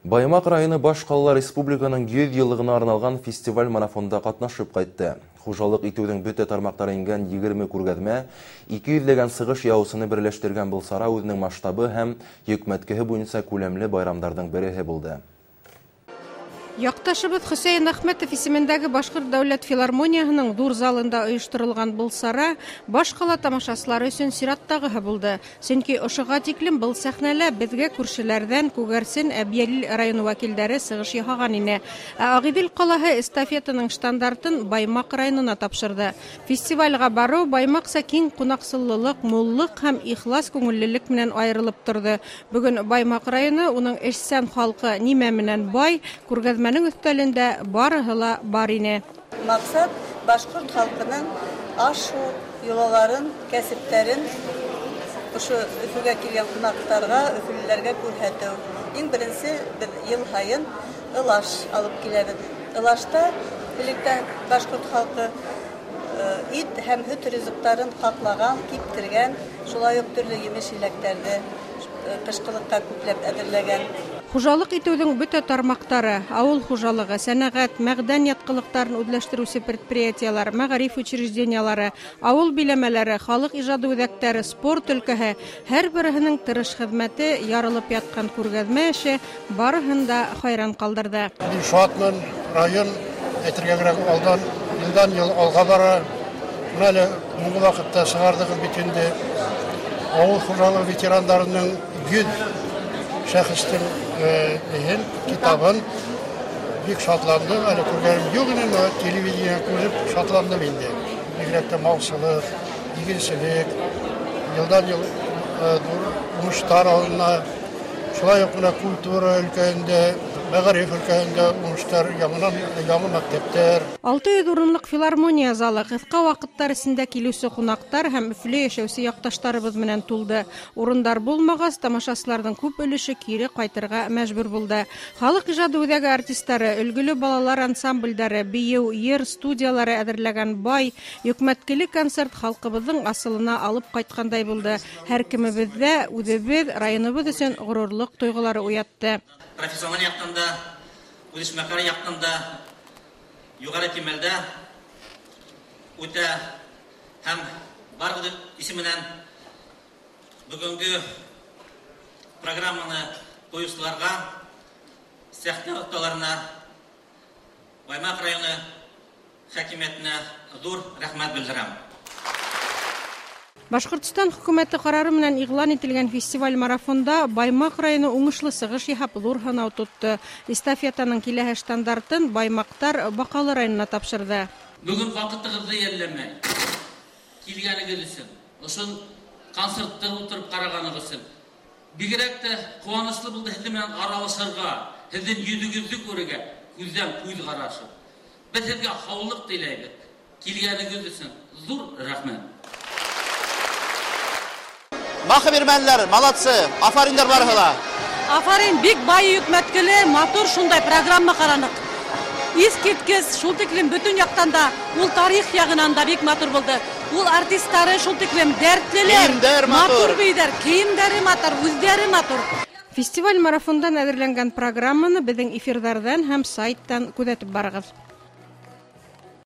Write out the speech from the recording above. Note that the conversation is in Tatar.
Баймак районы баш калалар республиканың 100 еллыгына арналган фестиваль марафонда катнашып кайтты. Хужалык итүнең бөтә тармактары ингән 20 күргәзмә 200 сыгыш яусыны берләштергән булсара үзенең масштабы һәм йөкмәткеһе буенча күләмле байрамнарның береһе булды. Якташыбыз Хөсәйн Әхмәтов исемендәге Башкорт дәүләт филармониясының Дур залында оештырылган булсара баш кала тамашачылары өчен сираттагы булды. Чөнки ошыга тиклем был сәхнәлә безгә күршеләрдән Күгәрсен, Әбиялил районы вәкилләре сыгыш яһаган иде. Агыйдел калаһы эстафетаның штандартын Баймак районына тапшырды. Фестивальгә бару Баймакса киң кунаксыллык, муллык һәм ихлас күңеллелек белән аерылып торды. Бүген Баймак районы уның эшсән халкы нимә менән бай, күргәзмәнең өстәлендә барыһы ла бар ине. Максат башкорт халкының ашу йолаларын, кәсептәрен ошо Өфөгә килгән кунакларга, өфөлеләргә күрһәтү. Иң беренче ел һайын ылаш алып киләбез. Ылашта электән башкорт халкы ит һәм һөт ризыктарын каплаган, киптергән, шулай ук төрле җимеш-җиләкләрне кышкылыкка күпләп әзерләгән. Хужалык итүнең бөтә тармактары, авыл хужалыгы, сәнәгать, мәгъдән яткылыктарын үзләштерүче предприятиялар, мәгариф учреждениялары, авыл биләмәләре, халык иҗады үзәкләре, спорт өлкәһе һәр берсенең тырыш хезмәте, ярылып яткан күргәзмә эше барыһын да хайран калдырды. Шатман район әйтергә алдан елдан ел алга бара. Менә бу вакытта чыгардыгы бит инде авыл хужалыгы ветераннарының 100 шәхестен китабын бик шатландым. Әле күргәнем юк иде, телевидение күреп шатландым инде. Бигрәк тә малчылык, игенчелек, елдан ел уңыштар алына, шулай ук культура өлкәсендә, мәгариф өлкәсендә уңыштар, яңа мәктәптәр. 600 урынлык филармония залы кыска вакыттар эчендә килүче кунаклар һәм Өфле яшәүче якташларыбыз менән тулды. Урындар булмагач, тамашачыларның күп өлеше кире кайтырга мәҗбүр булды. Халык иҗады үзәге артистлары, өлгеле балалар ансамбльдәре, бию, йыр студиялары әзерләгән бай, йөкмәткеле концерт халкыбызның асылына алып кайткандай булды. Һәр кемебездә үзебез, районыбыз өчен горурлык тойгылары уятты. Профессиональ яктанда, үзешмәкәр яктанда, югары кимәлдә үтә һәм баргы исеменнән бүгенге программаны тоючыларга, сәхнә осталарына, Баймак районы хакимиятенә зур рәхмәт белдерәм. Башкортстан хөкүмәте карары менән игълан ителгән фестиваль марафонда Баймак районы уңышлы сыгыш яһап зур һанау тотты. Эстафетаның киләһе штандартын Баймактар Бакалы районына тапшырды. Бүген вакытыгызды йәлләмәй. Килгәнегез өчен, ошол концертта утырып караганыгыз өчен бигрәк тә куанычлы булды сезнең белән аралашырга, сезнең йөзегезне күрергә, күздән күз карашы. Без сезгә хаулык теләйбез. Килгәнегез өчен зур рәхмәт. Махы бермәнләр, молодцы, афариндар барыгыла. Афарин, бик бай йөкмәткеле, матур шундай программа каранык. Искиткес, шул тиклем бүтән яктан да, ул тарих ягынан да бик матур булды. Ул артистлары шул тиклем дәртлеләр, матур бейдәр, киемдәре матур, үзләре матур. Фестиваль марафондан әзерләнгән программаны безнең эфирдардан һәм сайттан күзәтеп барыгыз.